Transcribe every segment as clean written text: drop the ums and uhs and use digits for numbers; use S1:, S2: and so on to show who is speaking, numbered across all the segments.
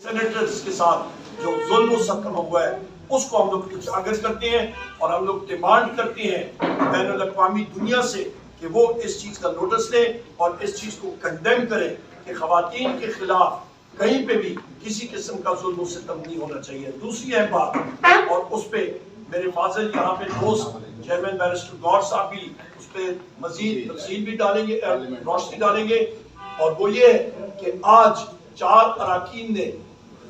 S1: Senators के साथ जो जुल्म सख्त हुआ है उसको हम लोग उजागर करते हैं और हम लोग डिमांड करते हैं बैनुल अक़वामी दुनिया से कि वो इस चीज़ का नोटिस ले और इस चीज़ को कंडेम करें कि ख़वातीन के खिलाफ कहीं पे भी किसी किस्म का जुल्म सितम नहीं होना चाहिए। दूसरी अहम बात, और उस पर मेरे फाजिल यहाँ पे दोस्त चेयरमैन बैरिस्टर गौर साहब भी उस पर मजीद तफसील भी डालेंगे, रोशनी डालेंगे, और वो ये है कि आज 4 अरकान ने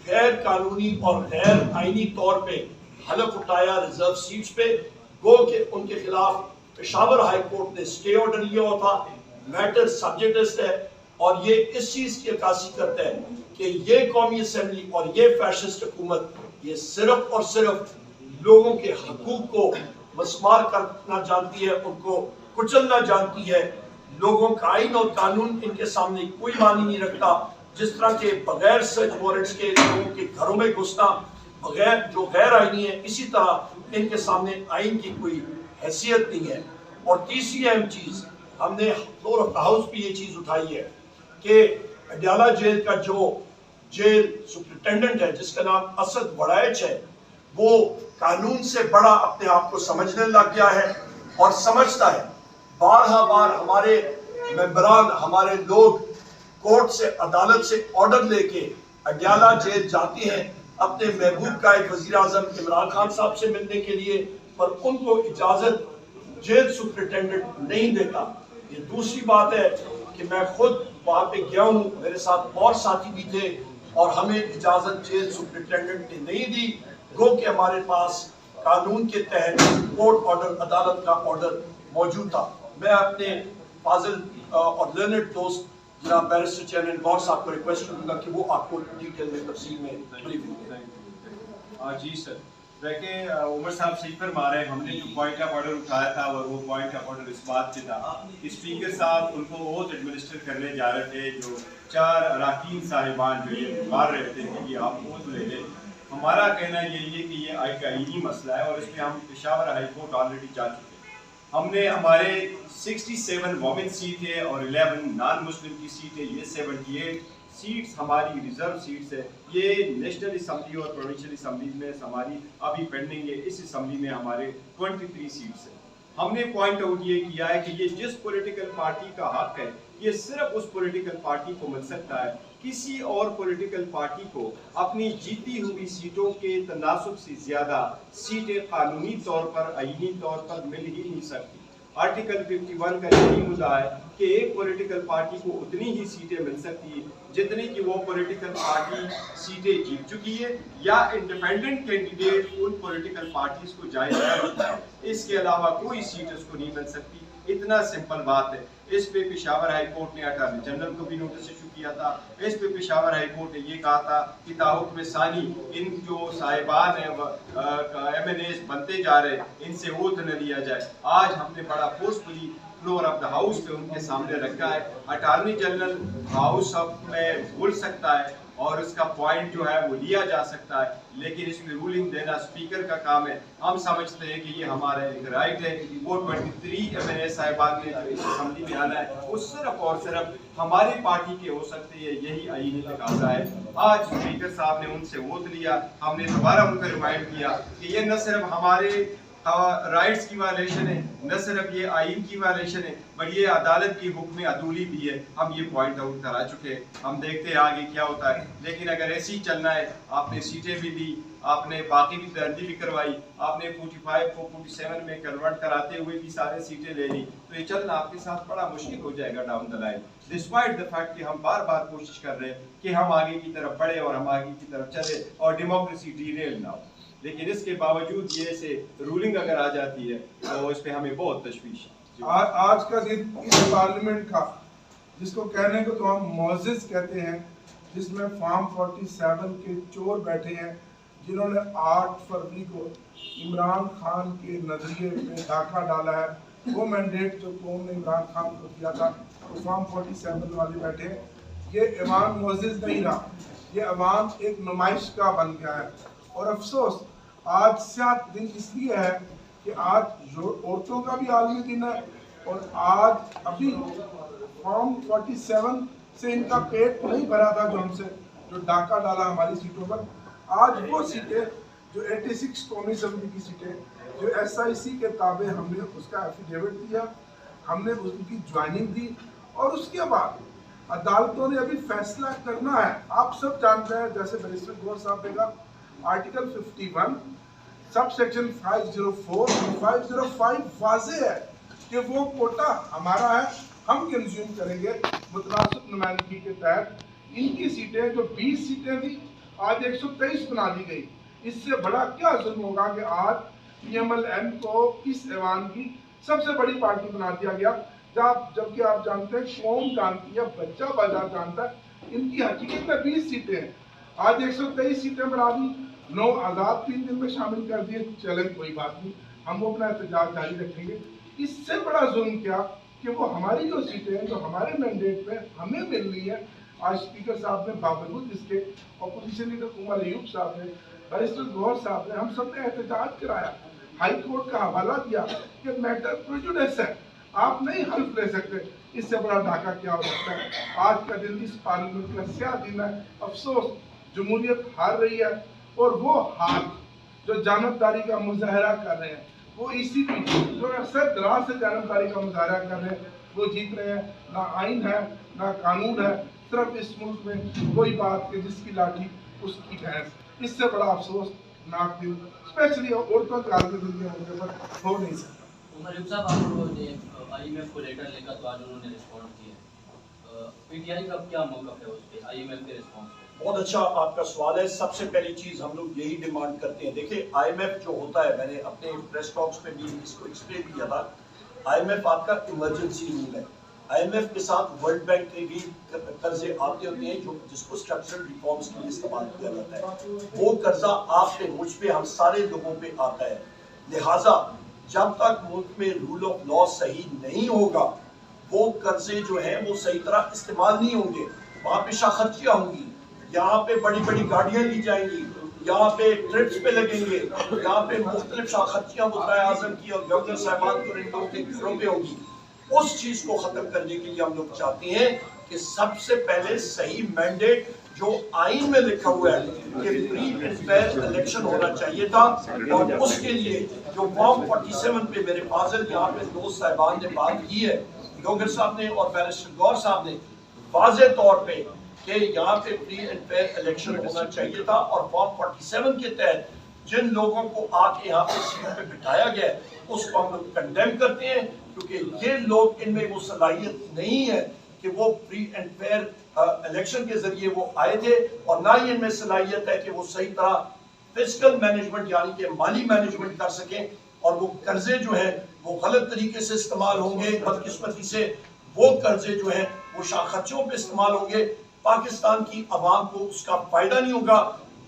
S1: गैर कानूनी और गैर आईनी तौर पे हलफ उठाया रिजर्व सीट्स पे, गो के उनके खिलाफ पेशावर हाई कोर्ट ने स्टे ऑर्डर लिया हुआ था। मैटर सब्जेक्टिस्ट है और ये इस चीज की अक्कासी करता है कि ये कौमी असेंबली और ये फैशिस्ट हुकूमत ये सिर्फ और सिर्फ लोगों के हकूक को मस्मार करना जानती है, उनको कुचलना जानती है। लोगों का आइन और कानून इनके सामने कोई मानी नहीं रखता। जिस तरह के बगैर सर्च वारंट्स के लोगों के घरों में घुसना बगैर जो गैर आईनी है, इसी तरह इनके सामने आइन की कोई हैसियत नहीं है। और तीसरी अहम चीज, हमने फ्लोर ऑफ द हाउस पे ये चीज उठाई है कि अडयाला जेल का जो जेल सुपरिटेंडेंट है जिसका नाम असद वड़ाइच है, वो कानून से बड़ा अपने आप को समझने लग गया है और समझता है। बार हमारे मेंबरान, हमारे लोग कोर्ट से, अदालत से ऑर्डर लेके अडयाला जेल जाते हैं अपने महबूब कायद वजीर आजम इमरान खान साहब से मिलने के लिए, पर उनको इजाजत जेल सुपरिटेंडेंट नहीं देता। ये दूसरी बात है कि मैं खुद वहां पे गया हूँ, मेरे साथ और साथी भी थे, और हमें इजाजत जेल सुपरिटेंडेंट ने नहीं दी, गो कि हमारे पास कानून के तहत कोर्ट ऑर्डर, अदालत का ऑर्डर मौजूद था। मैं अपने फाजिल और लर्नड दोस्त जनाब बैरिस्टर चेयरमैन गौर साहब को रिक्वेस्ट करूंगा कि वो आपको डिटेल में तफसील में ब्रीफिंग दें।
S2: जी सर, देखिए उमर साहब सही फरमा रहे हैं। हमने जो पॉइंट ऑफ ऑर्डर उठाया था और वो पॉइंट ऑफ ऑर्डर इस बात पे था कि स्पीकर साहब उनको ओथ एडमिनिस्टर करने जा रहे थे, जो 4 अरकान साहिबान जो ये मार रहे थे कि ये आप ओथ ले लें। हमारा कहना यही है कि ये आईनी मसला है और इस पर हम पेशावर हाई कोर्ट ऑलरेडी जा चुके हैं। हमने हमारे 67 वोमेन सीट है और 11 नॉन मुस्लिम की सीट है, ये 78 सीट्स हमारी रिजर्व सीट्स है। ये नेशनल असम्बली और प्रोविंशियल असम्बलीज में हमारी अभी पेंडिंग है। इस असम्बली में हमारे 23 सीट्स है। हमने पॉइंट आउट ये किया है कि ये जिस पॉलिटिकल पार्टी का हक है ये सिर्फ उस पॉलिटिकल पार्टी को मिल सकता है। किसी और पॉलिटिकल पार्टी को अपनी जीती हुई सीटों के तनासुब से ज्यादा सीटें कानूनी तौर पर, आईनी तौर पर मिल ही नहीं सकती। आर्टिकल 51 का यही मुद्दा है कि एक पॉलिटिकल पार्टी को उतनी ही सीटें मिल सकती है जितनी कि वो पॉलिटिकल पार्टी सीटें जीत चुकी है या इंडिपेंडेंट कैंडिडेट उन पॉलिटिकल पार्टीज को जायज कर सकता है। इसके अलावा कोई सीट उसको नहीं मिल सकती। इतना सिंपल बात है। इस पे पेशावर हाई कोर्ट ने अटॉर्नी जनरल को भी नोटिस इशू किया था। इस पे पेशावर हाई कोर्ट ने ये कहा था कि ताहुक्म सानी इन जो साहिबान है MNAs बनते जा रहे, इनसे ओथ न लिया जाए। आज हमने बड़ा forcefully floor of the house पे उनके सामने रखा है। अटॉर्नी जनरल हाउस में बोल सकता है और उसका पॉइंट जो है वो लिया जा सकता है, लेकिन इसमें रूलिंग देना स्पीकर का काम है। हम समझते हैं कि ये हमारा एक राइट है। वो 23 MNA साहिबान ने जो इस असेंबली में आना है वो सिर्फ और सिर्फ हमारी पार्टी के हो सकते हैं, यही आईनी तकाजा है। आज स्पीकर साहब ने उनसे वोट लिया, हमने दोबारा उनको रिमाइंड किया कि ये न सिर्फ हमारे राइट्स की वायलेशन है, न सिर्फ ये आइन की वायलेशन है, बट ये अदालत की हुक्म अदूली भी है। हम ये पॉइंट आउट करा चुके हैं। हम देखते हैं आगे क्या होता है, लेकिन अगर ऐसे ही चलना है, आपने सीटें भी दी, आपने बाकी भी दर्जी भी करवाई, आपने 45 को 47 में कन्वर्ट कराते हुए भी सारे सीटें ले ली, तो ये चलना आपके साथ बड़ा मुश्किल हो जाएगा down the line. Despite the fact कि हम बार बार कोशिश कर रहे हैं कि हम आगे की तरफ बढ़े और हम आगे की तरफ चले और डेमोक्रेसी डीरेल ना हो, लेकिन इसके बावजूद ये से रूलिंग अगर आ जाती है तो इस पे हमें बहुत तशवीश है।
S3: आज का दिन इस पार्लियामेंट का, जिसको कहने को तो हम मौजिज़ कहते हैं, जिसमें फॉर्म 47 के चोर बैठे हैं जिन्होंने 8 फरवरी को इमरान खान के नजरिए में डाका डाला है। वो मैंडेट जो कौम ने इमरान खान को दिया था, तो फॉर्म 47 वाले बैठे हैं। ये ऐवान मौजिज़ नहीं रहा, ये ऐवान एक नुमाइश का बन गया है। और अफसोस आज स्याह दिन इसलिए है कि आज औरतों का भी आलमी दिन है और आज अभी फॉर्म 47 से इनका पेट नहीं भरा था जो हमसे जो डाका डाला हमारी सीटों पर। आज वो सीटें जो 86 कौमी असेंबली की सीटें, जो SIC के ताबे हमने उसका एफिडेविट दिया, हमने उनकी ज्वाइनिंग दी, और उसके बाद अदालतों ने अभी फैसला करना है। आप सब जानते हैं, जैसे बैरिस्टर गौर साहब ने कहा, आर्टिकल 51 सब सेक्शन 504 505 वाज़ेह है कि वो कोटा हमारा है, हम कंज्यूम करेंगे मुतनासिब नुमाइंदगी के तहत। इनकी सीटें जो 20 सीटें थी आज 123 बना दी गई। इससे बड़ा क्या जुल्म होगा कि आज PMLN को इस ऐवान की सबसे बड़ी पार्टी बना दिया गया, जबकि आप जानते हैं, कौम जानती है, बच्चा बाजार जानता है, इनकी हकीकत में 20 सीटें हैं। आज 123 सीटें बढ़ा दी, 9 आज़ाद 3 दिन में शामिल कर दिए। चलें, कोई बात नहीं, हम वो अपना एहतजाज जारी रखेंगे। इससे बड़ा जुल्म क्या कि वो हमारी जो सीटें हैं, जो हमारे मैंडेट में हमें मिल रही है, आज स्पीकर साहब ने, बावजूद इसके अपोजिशन लीडर उमर अयूब साहब ने, बैरिस्टर गौर साहब ने, हम सब ने एहतजाज कराया, हाई कोर्ट का हवाला दिया कि मैटर प्रेजुडिस है, आप नहीं हल्फ ले सकते। इससे बड़ा डाका क्या हो सकता है? आज का दिन इस पार्लियामेंट का स्याह दिन है। अफसोस, जमहूरियत हार रही है, और वो हार जो जानबदारी का मुजाहरा कर रहे हैं, वो इसी पीछे जो अक्सर दराज से जानबदारी का मुजाहरा कर रहे हैं, वो जीत रहे हैं। ना आइन है, ना कानून है, सिर्फ इस मुल्क में कोई बात कि जिसकी लाठी उसकी भैंस। इससे बड़ा अफसोस नाक दिन, स्पेशली औरतों के आगे दुनिया होने पर हो नहीं सकता।
S4: उमर अयूब साहब, आप IMF को लेटर लेकर तो आज उन्होंने रिस्पॉन्ड किया, PTI का क्या मौक़िफ़ है उस पे, IMF के रिस्पॉन्स पे?
S1: बहुत अच्छा आपका सवाल है। सबसे पहली चीज हम लोग यही डिमांड करते हैं। देखिए, IMF जो होता है, मैंने अपने प्रेस टॉक्स में भी इसको एक्सप्लेन किया था, IMF आपका इमरजेंसी रूल है। IMF के साथ वर्ल्ड बैंक के भी कर्जे आते होते हैं, जो जिसको स्ट्रक्चरल रिफॉर्म्स के लिए इस्तेमाल किया जाता है। वो कर्जा आप पे, मुझ पे, हम सारे लोगों पे आता है। लिहाजा जब तक मुल्क में रूल ऑफ लॉ सही नहीं होगा, वो कर्जे जो हैं वो सही तरह इस्तेमाल नहीं होंगे। वहाँ पे शाखर्चियाँ होंगी, यहाँ पे बड़ी बड़ी गाड़ियाँ ली जाएंगी, यहाँ पे ट्रिप्स पे लगेंगे, यहाँ पे मुख्तलिफ शाखर्चियाँ वज़ीर आज़म की और गवर्नर साहबान को इन लोगों के घरों पे होगी। उस चीज को खत्म करने के लिए हम लोग चाहते हैं कि सबसे पहले सही मैंडेट जो आइन में लिखा हुआ है कि फ्री एंड फेयर इलेक्शन होना चाहिए था, और उसके लिए जो फॉर्म 47 पे मेरे फाजिल यहाँ पे दो साहिबान ने बात की है, गवर्नर साहब ने और बैरिस्टर गौर साहब ने, वाज़ेह तौर पे कि यहाँ पे फ्री एंड फेयर इलेक्शन होना चाहिए था। और फॉर्म 47 के तहत जिन लोगों को आके यहाँ पे सीटों पे बिठाया गया उसको हम लोग कंडेम करते हैं, क्योंकि ये लोग, इनमें वो सलाहियत नहीं है कि वो फ्री एंड फेयर इलेक्शन के जरिए वो आए थे, और ना ही इनमें सलाहियत है कि वो सही तरह फिस्कल मैनेजमेंट यानी कि माली मैनेजमेंट कर सकें। और वो कर्जे जो है वो गलत तरीके से इस्तेमाल होंगे, बदकिस्मती से वो कर्जे जो है वो शाखर्चों पे इस्तेमाल होंगे। पाकिस्तान की आवाम को उसका फायदा नहीं होगा।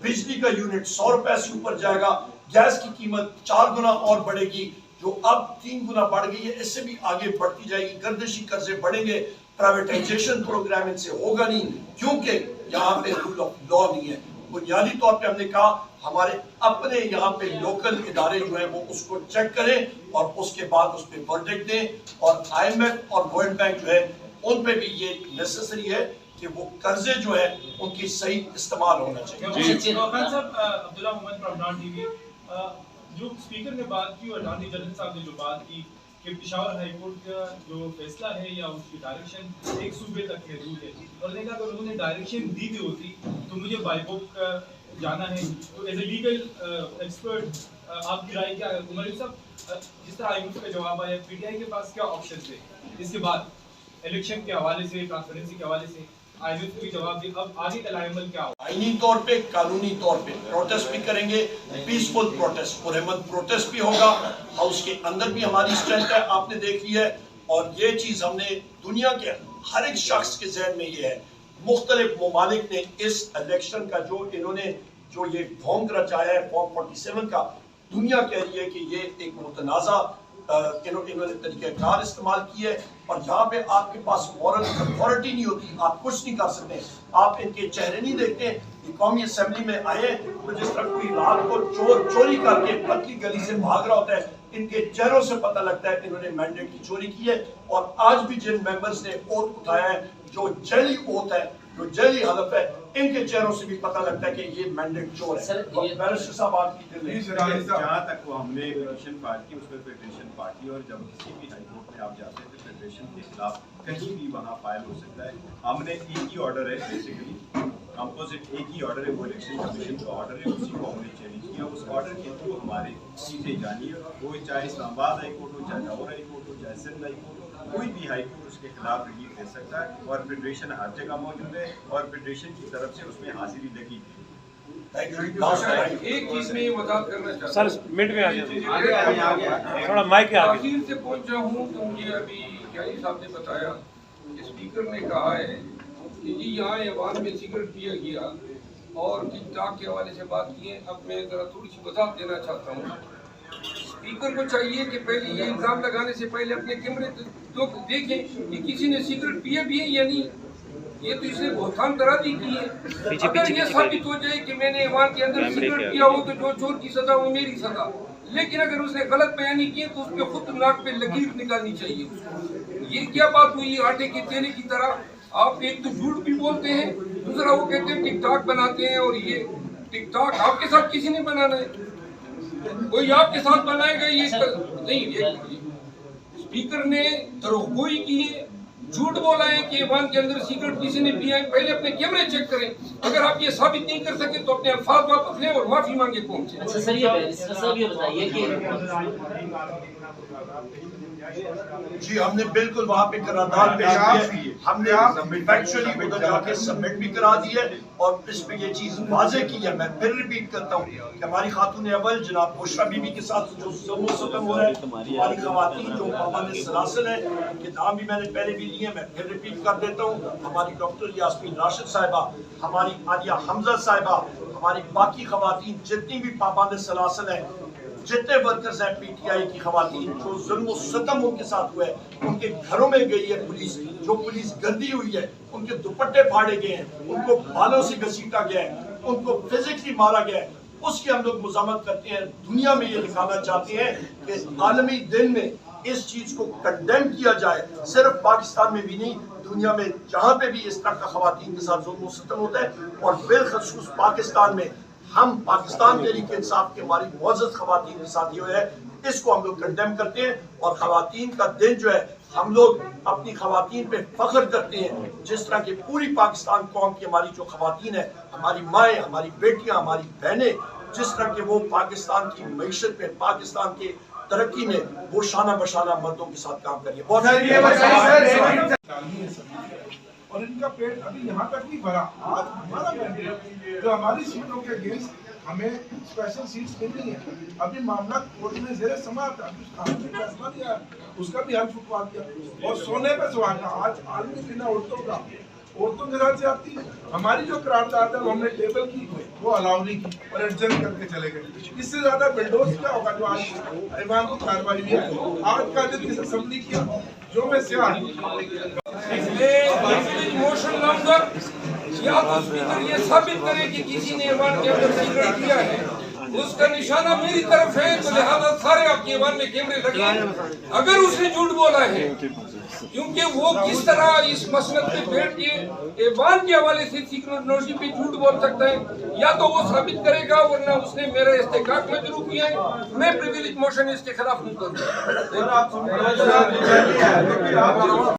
S1: बिजली का यूनिट 100 रुपए से ऊपर जाएगा, गैस की कीमत 4 गुना और बढ़ेगी, जो अब 3 गुना बढ़ गई है, इससे भी आगे बढ़ती जाएगी। गर्दिशी कर्जे बढ़ेंगे, प्राइवेटाइजेशन प्रोग्राम इनसे होगा नहीं, क्योंकि यहाँ पे रूल ऑफ लॉ नहीं है। बुनियादी तौर पे हमने कहा हमारे अपने यहाँ पे लोकल इदारे जो है वो उसको चेक करें और उसके बाद उस पर वर्डिक्ट दें। और IMF और वर्ल्ड बैंक जो है उन पे भी ये नेसेसरी है कि वो कर्जे जो है उनकी सही इस्तेमाल होना चाहिए।
S5: अब्दुल्ला मोहम्मद फ्रॉम टीवी, जो स्पीकर ने बात की और अटॉर्नी जनरल साहब ने जो बात की कि पेशावर हाई कोर्ट का जो फैसला है या उसकी डायरेक्शन एक सूबे तक महदूद है, और देखा अगर उन्होंने डायरेक्शन दी भी होती तो मुझे बाय बुक जाना है, तो एज ए लीगल एक्सपर्ट आपकी राय क्या है? उमर साहब, जिस तरह IMF का जवाब आया, PTI के पास क्या ऑप्शन थे इसके बाद इलेक्शन के हवाले से, ट्रांसपेरेंसी के हवाले से? IMF को भी जवाब दिया, अब आगे का अमल क्या हो?
S1: आईनी तौर पे, कानूनी तौर पे प्रोटेस्ट भी करेंगे, पीसफुल प्रोटेस्ट, पुरअमन प्रोटेस्ट भी होगा। हाउस के अंदर भी हमारी स्ट्रेंथ है, आपने देख ली है, और ये चीज हमने दुनिया के हर एक शख्स के जहन में ये है। मुख्तलिफ ममालिक ने इस इलेक्शन का जो इन्होंने जो ये ढोंग रचाया है फॉर्म 47 का, दुनिया कह रही है कि ये एक मुतनाज़ा इन्होंने तरीक़ेकार इस्तेमाल किए, और जहाँ पे आपके पास मॉरल अथॉरिटी नहीं होती आप कुछ नहीं कर सकते। आप इनके चेहरे नहीं देखते। ये कौमी असेंबली में आए तो जिस तरह कोई रात को चोरी करके पतली गली से भाग रहा होता है, इनके चेहरों से पता लगता है इन्होंने मैंडेट की चोरी की है। और आज भी जिन मेंबर्स ने ओथ उठाया है, जो जली ओथ है, जो जैली हलफ है, इनके चेहरों से भी पता लगता है कि ये मैंडेट चोर है।
S4: सर, ये-
S1: बैरिस्टर साहब आपकी
S3: प्लीज रानी साहब,
S2: जहाँ तक वो हमने फेडरेशन पार्टी, उसमें फेडरेशन पार्टी, और जब किसी भी हाई कोर्ट में आप जाते हैं तो फेडरेशन के खिलाफ कहीं भी वहाँ फाइल हो सकता है। हमने एक ही ऑर्डर है, बेसिकली कंपोजिट एक ही ऑर्डर है, वो इलेक्शन कमीशन का ऑर्डर है, उसी को हमने चैलेंज किया। उस ऑर्डर के थ्रू हमारे सीधे जानिए, वो चाहे इस्लामाबाद हाई कोर्ट हो, चाहे लाहौर हाई कोर्ट हो, चाहे सिंध हाई कोर्ट हो, कोई भी हाई कोर्ट उसके खिलाफ रिलीफ दे सकता है। और फेडरेशन हर जगह मौजूद है और फेडरेशन की तरफ से उसमें हाजिरी लगी है।
S6: एक चीज में ये वजाहत करना चाहता
S7: सर मिनट में आ जाए, थोड़ा माइक के आगे।
S6: तासीर से पहुंचा हूँ तो मुझे अभी क्यारी साहब ने बताया, स्पीकर ने कहा है कि जी यहाँ ऐवान में सिगरेट पिया गया और टिकटॉक के हवाले से बात की है। अब मैं जरा थोड़ी सी वजाहत देना चाहता हूँ। स्पीकर को चाहिए कि पहले ये इल्जाम लगाने से पहले अपने कैमरे लोग देखें कि किसी ने सिगरेट पिया भी है या नहीं। ये तो इसने बहुतान दराजी की है। अगर ये साबित हो जाए कि मैंने ऐवान के अंदर सिगरेट पिया हो तो जो चोर की सजा वो मेरी सजा, लेकिन अगर उसने गलत बयानी की तो उसके खुद नाक पे लकीर निकालनी चाहिए उसको। ये क्या बात हुई आटे के तेले की तरह? आप एक तो झूठ भी बोलते हैं, दूसरा वो कहते हैं टिकटॉक बनाते हैं, और ये टिकटॉक आपके साथ किसी ने बनाना है? कोई आपके साथ बनाएगा? ये नहीं, स्पीकर ने दरोगोई की है, झूठ बोला है कि ऐवान के अंदर सिगरेट किसी ने पिया है। पहले अपने कैमरे चेक करें। अगर आप ये साबित नहीं कर सके तो अपने अल्फाज वापस लें और माफी मांगे कौन से।
S4: अच्छा सर, ये बैरिस्टर साहब ये बताइए कि
S1: जी हमने बिल्कुल वहाँ पे करारदाद पेश की है, हमने फैक्चुअली उधर जाके सबमिट भी करा दी है और इस पे ये चीज वाजे की है। मैं फिर रिपीट करता हूँ कि हमारी खातून अव्वल जनाब बुशरा बीबी के साथ जो जुल्म सितम हो रहा है, हमारी खवातीन जो पाबंद सलासिल है, उनके नाम भी मैंने पहले भी लिए, मैं फिर रिपीट कर देता हूँ। हमारी डॉक्टर यास्मीन राशिद साहिबा, हमारी आलिया हमजा साहिबा, हमारी बाकी खवातीन जितनी भी पाबंद सलासिल है, जितने वर्कर्स हैं पीटीआई की खवातीन, जो जुल्म सितम उनके साथ हुआ है, उनके घरों में गई है पुलिस, जो पुलिस गर्दी हुई है, उनके दुपट्टे फाड़े गए हैं, उनको बालों से घसीटा गया है, उनको फिजिकली मारा गया है, उसकी हम लोग मुजामत करते हैं। दुनिया में ये दिखाना चाहते हैं कि आलमी दिन में इस चीज को कंडेम किया जाए। सिर्फ पाकिस्तान में भी नहीं, दुनिया में जहाँ पे भी इस तरह का खवातीन के साथ जुल्म सितम होता है, और बिलखसूस पाकिस्तान में हम पाकिस्तान तहरीक इंसाफ के हमारी मौजूद खवातीन के साथ ये है, इसको हम लोग कंडेम करते हैं। और खवातीन का दिन जो है, हम लोग अपनी खवातीन पे फख्र करते हैं, जिस तरह की पूरी पाकिस्तान कौम की हमारी जो खवातीन है, हमारी माएँ, हमारी बेटियां, हमारी बहनें, जिस तरह के वो पाकिस्तान की मईशत में, पाकिस्तान के तरक्की में वो शाना बशाना मर्दों के साथ काम करिए। बहुत
S3: और इनका पेट अभी यहाँ तक नहीं भरा। आज हमारा मैंडेट जो हमारी सीटों के अगेंस्ट हमें स्पेशल सीट्स मिलनी है, अभी मामला कोर्ट में जेर समाअत था, फैसला दिया, उसका भी हल फुकवा दिया। और सोने पे सुहागा आज आदमी बिना औरतों के साथ ज्यादती, हमारी जो करारदाद है वो हमने टेबल की, वो अलाउ नहीं की और एडजस्ट करके चले गए। इससे ज्यादा बिल्डोज क्या होगा जो आज ऐवान की कार्रवाई हुई है। आज का दिन इस असेंबली किया जो मैं
S6: मोशन लाऊंगा या तो स्पीकर ये साबित करे कि किसी ने ऐवान के अंदर सिगरेट किया है, उसका निशाना मेरी तरफ है, तो लिहाजा सारे आपके ऐवान में कैमरे लगे। अगर उसने झूठ बोला है, क्योंकि वो किस तरह इस मसनद पे बैठ के ऐवान के हवाले से सीक्रेट नोटिस पे झूठ बोल सकता है, या तो वो साबित करेगा, वरना उसने मेरा इस्तेकाक में जरूर किया है। मैं प्रिविलेज मोशन इसके खिलाफ नहीं करूँगा।